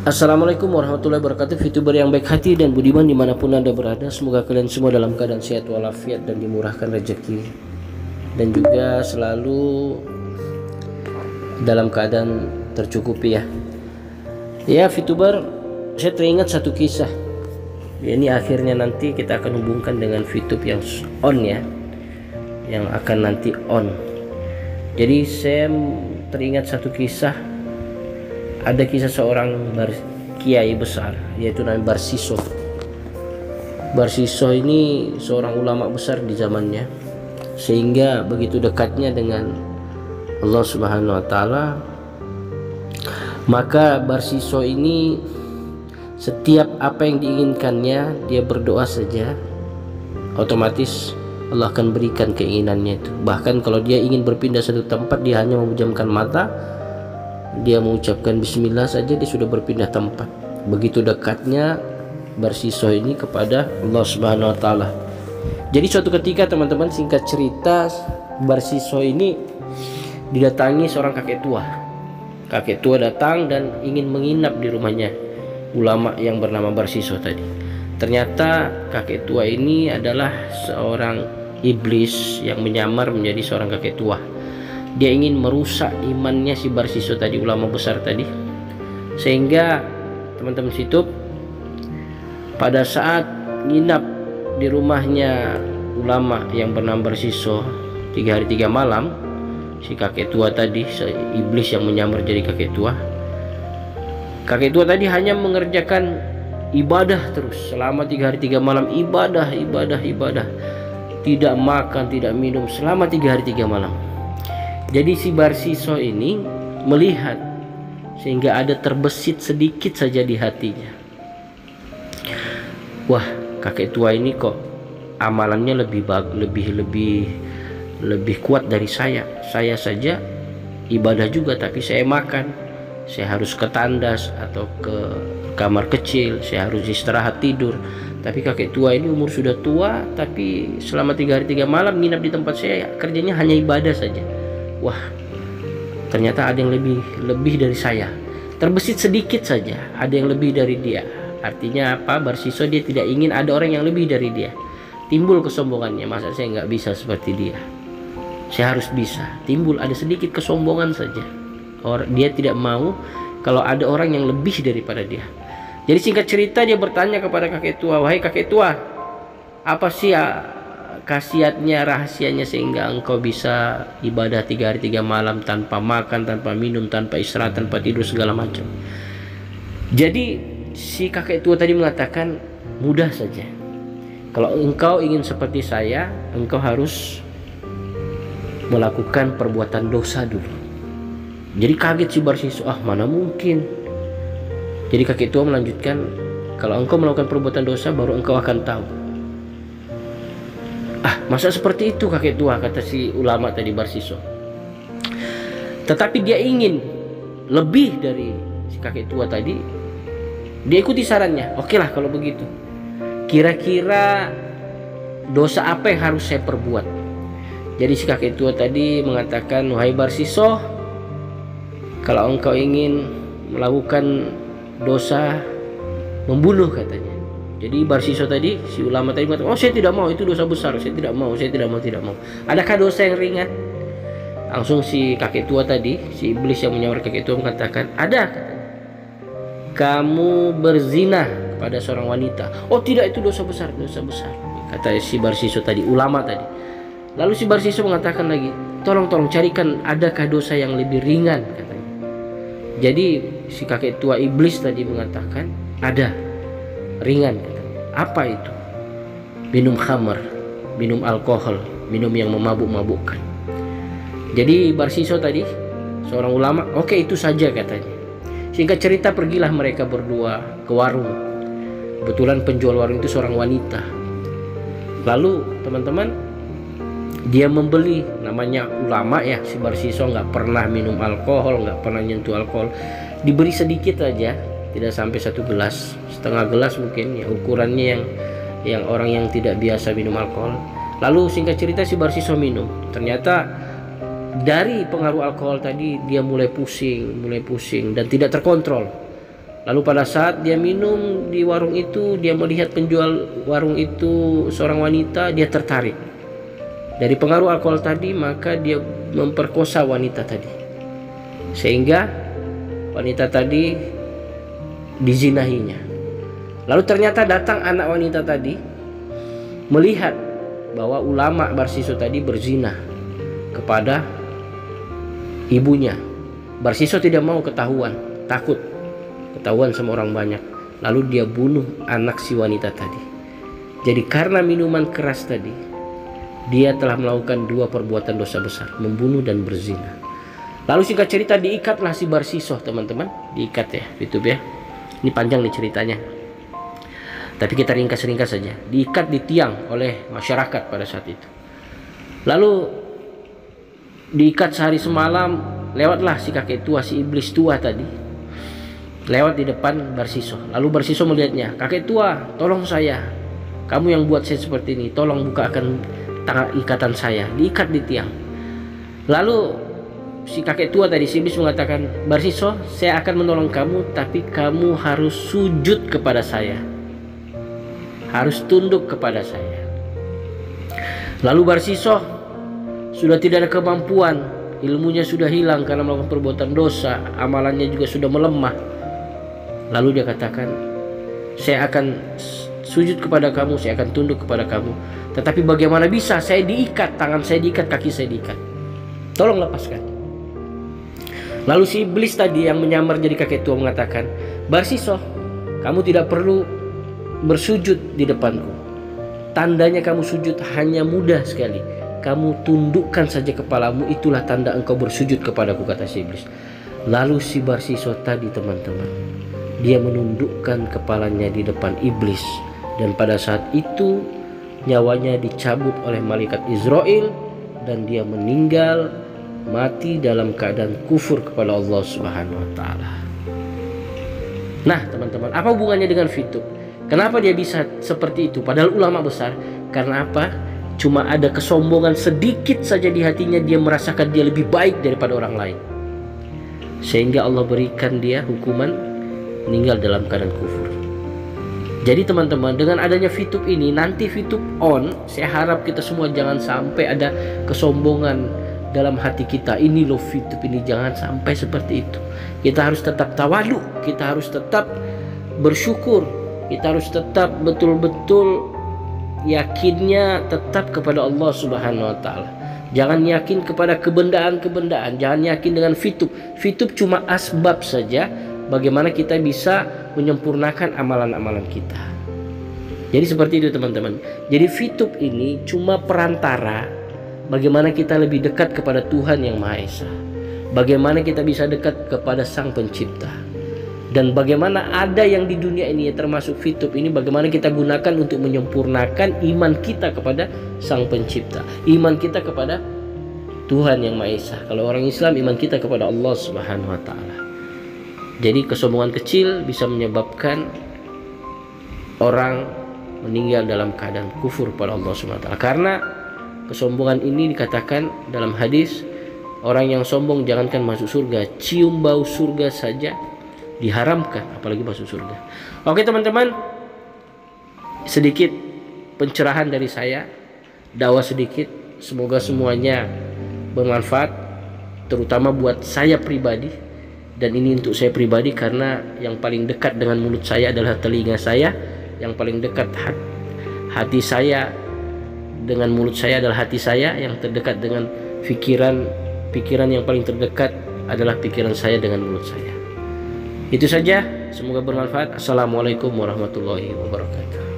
Assalamualaikum warahmatullahi wabarakatuh. VTuber yang baik hati dan budiman dimanapun anda berada, semoga kalian semua dalam keadaan sehat walafiat dan dimurahkan rezeki, dan juga selalu dalam keadaan tercukupi ya. Ya VTuber, saya teringat satu kisah. Ini akhirnya nanti kita akan hubungkan dengan VTube yang on ya, yang akan nanti on. Jadi saya teringat satu kisah. Ada kisah seorang kiai besar, yaitu namanya Barsiso. Barsiso ini seorang ulama besar di zamannya, sehingga begitu dekatnya dengan Allah Subhanahu wa taala. Maka Barsiso ini setiap apa yang diinginkannya, dia berdoa saja, otomatis Allah akan berikan keinginannya itu. Bahkan kalau dia ingin berpindah satu tempat, dia hanya memejamkan mata, dia mengucapkan bismillah saja, dia sudah berpindah tempat. Begitu dekatnya Barsiso ini kepada Allah Subhanahu wa taala. Jadi suatu ketika, teman-teman, singkat cerita, Barsiso ini didatangi seorang kakek tua. Kakek tua datang dan ingin menginap di rumahnya ulama yang bernama Barsiso tadi. Ternyata kakek tua ini adalah seorang iblis yang menyamar menjadi seorang kakek tua. Dia ingin merusak imannya si Barsiso tadi, ulama besar tadi, sehingga teman-teman situ pada saat nginap di rumahnya ulama yang bernama Barsiso 3 hari 3 malam, si kakek tua tadi, si iblis yang menyamar jadi kakek tua tadi hanya mengerjakan ibadah terus selama 3 hari 3 malam, ibadah, tidak makan, tidak minum selama 3 hari 3 malam. Jadi si Barsiso ini melihat, sehingga ada terbesit sedikit saja di hatinya. Wah, kakek tua ini kok amalannya lebih kuat dari saya. Saya saja ibadah juga, tapi saya makan, saya harus ke tandas atau ke kamar kecil, saya harus istirahat tidur. Tapi kakek tua ini umur sudah tua, tapi selama 3 hari 3 malam nginap di tempat saya, kerjanya hanya ibadah saja. Wah, ternyata ada yang lebih dari saya. Terbesit sedikit saja, ada yang lebih dari dia. Artinya apa? Barsiso dia tidak ingin ada orang yang lebih dari dia. Timbul kesombongannya, masa saya nggak bisa seperti dia, saya harus bisa. Timbul ada sedikit kesombongan saja. Dia tidak mau kalau ada orang yang lebih daripada dia. Jadi singkat cerita, dia bertanya kepada kakek tua, wahai kakek tua, apa sih khasiatnya, rahasianya sehingga engkau bisa ibadah 3 hari 3 malam tanpa makan, tanpa minum, tanpa istirahat, tanpa tidur segala macam? Jadi si kakek tua tadi mengatakan, mudah saja. Kalau engkau ingin seperti saya, engkau harus melakukan perbuatan dosa dulu. Jadi kaget si Barsiso, mana mungkin. Jadi kakek tua melanjutkan, kalau engkau melakukan perbuatan dosa baru engkau akan tahu. Masa seperti itu kakek tua, kata si ulama tadi Barsiso. Tetapi dia ingin lebih dari si kakek tua tadi. Dia ikuti sarannya. Oke lah kalau begitu, kira-kira dosa apa yang harus saya perbuat? Jadi si kakek tua tadi mengatakan, wahai Barsiso, kalau engkau ingin melakukan dosa membunuh, katanya. Jadi Barsiso tadi, si ulama tadi mengatakan, saya tidak mau, itu dosa besar, saya tidak mau. Adakah dosa yang ringan? Langsung si kakek tua tadi, si iblis yang menyamar kakek tua mengatakan, ada, katanya. Kamu berzina kepada seorang wanita. Oh tidak, itu dosa besar, kata si Barsiso tadi, ulama tadi. Lalu si Barsiso mengatakan lagi, tolong carikan adakah dosa yang lebih ringan, katanya. Jadi si kakek tua iblis tadi mengatakan, ada, ringan, katanya. Apa itu? Minum khamar, minum alkohol, minum yang memabuk-mabukkan. Jadi Barsiso tadi, seorang ulama, oke, itu saja, katanya. Singkat cerita, pergilah mereka berdua ke warung. Kebetulan penjual warung itu seorang wanita. Lalu teman-teman, dia membeli, namanya ulama ya, si Barsiso nggak pernah minum alkohol, nggak pernah nyentuh alkohol. Diberi sedikit aja, tidak sampai 1 gelas, setengah gelas mungkin ya, ukurannya yang orang yang tidak biasa minum alkohol. Lalu singkat cerita si Barsiso minum. Ternyata dari pengaruh alkohol tadi dia mulai pusing dan tidak terkontrol. Lalu pada saat dia minum di warung itu, dia melihat penjual warung itu seorang wanita, dia tertarik. Dari pengaruh alkohol tadi, maka dia memperkosa wanita tadi. Sehingga wanita tadi dizinahinya. Lalu ternyata datang anak wanita tadi melihat bahwa ulama Barsiso tadi berzina kepada ibunya. Barsiso tidak mau ketahuan, takut ketahuan sama orang banyak. Lalu dia bunuh anak si wanita tadi. Jadi karena minuman keras tadi, dia telah melakukan dua perbuatan dosa besar, membunuh dan berzina. Lalu singkat cerita diikatlah si Barsiso, teman-teman. Diikat ya, YouTube ya. Ini panjang nih ceritanya, tapi kita ringkas-ringkas saja. Diikat di tiang oleh masyarakat pada saat itu. Lalu diikat sehari semalam, lewatlah si kakek tua, si iblis tua tadi, lewat di depan Barsiso. Lalu Barsiso melihatnya, "Kakek tua, tolong saya. Kamu yang buat saya seperti ini. Tolong bukakan tangan ikatan saya." Diikat di tiang. Lalu si kakek tua tadi, si iblis mengatakan, "Barsiso, saya akan menolong kamu, tapi kamu harus sujud kepada saya. Harus tunduk kepada saya." Lalu Barsiso sudah tidak ada kemampuan, ilmunya sudah hilang karena melakukan perbuatan dosa, amalannya juga sudah melemah. Lalu dia katakan, "Saya akan sujud kepada kamu, saya akan tunduk kepada kamu. Tetapi bagaimana bisa? Saya diikat, tangan saya diikat, kaki saya diikat. Tolong lepaskan." Lalu si iblis tadi yang menyamar jadi kakek tua mengatakan, "Barsiso, kamu tidak perlu bersujud di depanku. Tandanya kamu sujud hanya mudah sekali. Kamu tundukkan saja kepalamu, itulah tanda engkau bersujud kepadaku," kata si iblis. Lalu si Barsiso tadi, teman-teman, dia menundukkan kepalanya di depan iblis. Dan pada saat itu nyawanya dicabut oleh malaikat Israel dan dia meninggal mati dalam keadaan kufur kepada Allah Subhanahu wa taala. Nah, teman-teman, apa hubungannya dengan Fitup? Kenapa dia bisa seperti itu padahal ulama besar? Karena apa? Cuma ada kesombongan sedikit saja di hatinya, dia merasakan dia lebih baik daripada orang lain. Sehingga Allah berikan dia hukuman meninggal dalam keadaan kufur. Jadi teman-teman, dengan adanya Fitup ini, nanti Fitup on, saya harap kita semua jangan sampai ada kesombongan dalam hati kita. Ini loh Fitup ini, jangan sampai seperti itu. Kita harus tetap tawadhu, kita harus tetap bersyukur, kita harus tetap betul-betul yakinnya tetap kepada Allah Subhanahu wa taala. Jangan yakin kepada kebendaan-kebendaan, jangan yakin dengan Fitup. Fitup cuma asbab saja bagaimana kita bisa menyempurnakan amalan-amalan kita. Jadi seperti itu, teman-teman. Jadi Fitup ini cuma perantara bagaimana kita lebih dekat kepada Tuhan yang Maha Esa, bagaimana kita bisa dekat kepada Sang Pencipta, dan bagaimana ada yang di dunia ini termasuk Fitup ini, bagaimana kita gunakan untuk menyempurnakan iman kita kepada Sang Pencipta, iman kita kepada Tuhan yang Maha Esa. Kalau orang Islam, iman kita kepada Allah Subhanahu wa taala. Jadi kesombongan kecil bisa menyebabkan orang meninggal dalam keadaan kufur pada Allah Subhanahu wa taala. Karena kesombongan ini dikatakan dalam hadis, orang yang sombong jangankan masuk surga, cium bau surga saja diharamkan, apalagi masuk surga. Oke teman-teman, sedikit pencerahan dari saya, dakwah sedikit, semoga semuanya bermanfaat, terutama buat saya pribadi. Dan ini untuk saya pribadi karena yang paling dekat dengan mulut saya adalah telinga saya, yang paling dekat hati saya dengan mulut saya adalah hati saya, yang terdekat dengan pikiran yang paling terdekat adalah pikiran saya dengan mulut saya. Itu saja, semoga bermanfaat. Assalamualaikum warahmatullahi wabarakatuh.